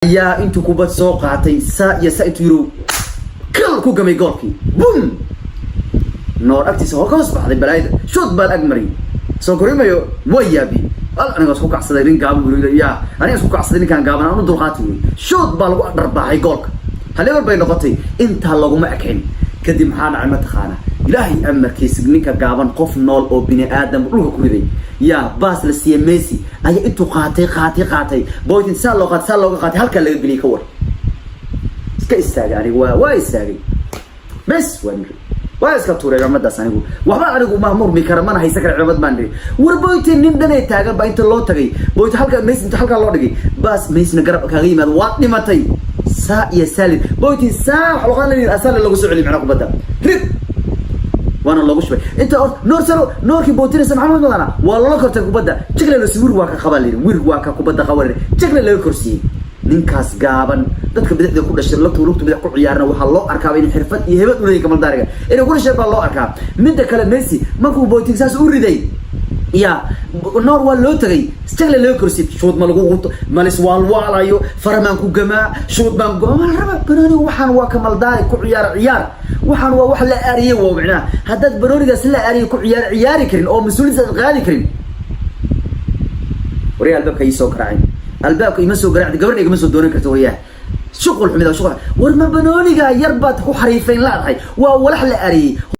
يا انتو كوبات سوقاتي يا سايتو يرو كل كو قمي قولكي بوم نور اكتي سوى كوس بعد البلايد شوط بالاقمري سو كريميو ويا بي انا اسكو كعصدين قابو يا انا اسكو كعصدين كان قابن انا دلقاتي شوط بالو درباحي قولك هل بين نقطي انت لوغو ما اكين كدي maxaa dhacay ma taqaana ilaahi amarkiisa ninka gaaban qof nool oo bini aadam dhulka ku riday ya baas la siiyay Messi ayaa intuu qaatay boydin saa loo qaatay halka laga geliy ka war iska istaagay anigu waa istaagay bas waa iska tuuray ramadaas anigu waxba anigu ma murmi kara mana haysa kara ciidamad baan dhigay war boydin nin dhanay taagan ba inta loo tagay boyd halka Messi inta halka loo dhigay baas Messi garab kaaga yimaad waa dhimatay يا سالم بوتي ساح وقال لي الاسال اللي قصوا علي معنا قبدا ريب وانا لو شوي انت نور سلو نور كي بوتي سمع محمد انا والله كرت قبدا شكله لو سوير واكا خبالين وير واكا قبدا قوري شكله لو كرسي ninkaas gaaban dadka bidixda ku dhashay lagtu lugtu bidix ku ciyaarna waxa loo arkaa in xirfad iyo hebad u leeyahay kamal daariga inuu ku dhashay baa loo arkaa midda kale Messi markuu bootig saas u riday يا نور ولا تغي استغل لو كرسي شوط ما لغو مالس والوالايو فرمان كو جماع شوط بان قوم ربا بنوني waxaan waa kamal daari ku ciyaar waxaan waa wax la aariyo waa macnaa hadad banoonigaas la aariyo ku ciyaari karin oo mas'uuliyad qaadi karin wariya albaabka ii soo garaacay albaabka ima soo garaacay gabadha igama soo doonan karto wariya shuqul xumida shuqul war ma banooniga yar baad ku xariifeen laadahay waa walax la aariyo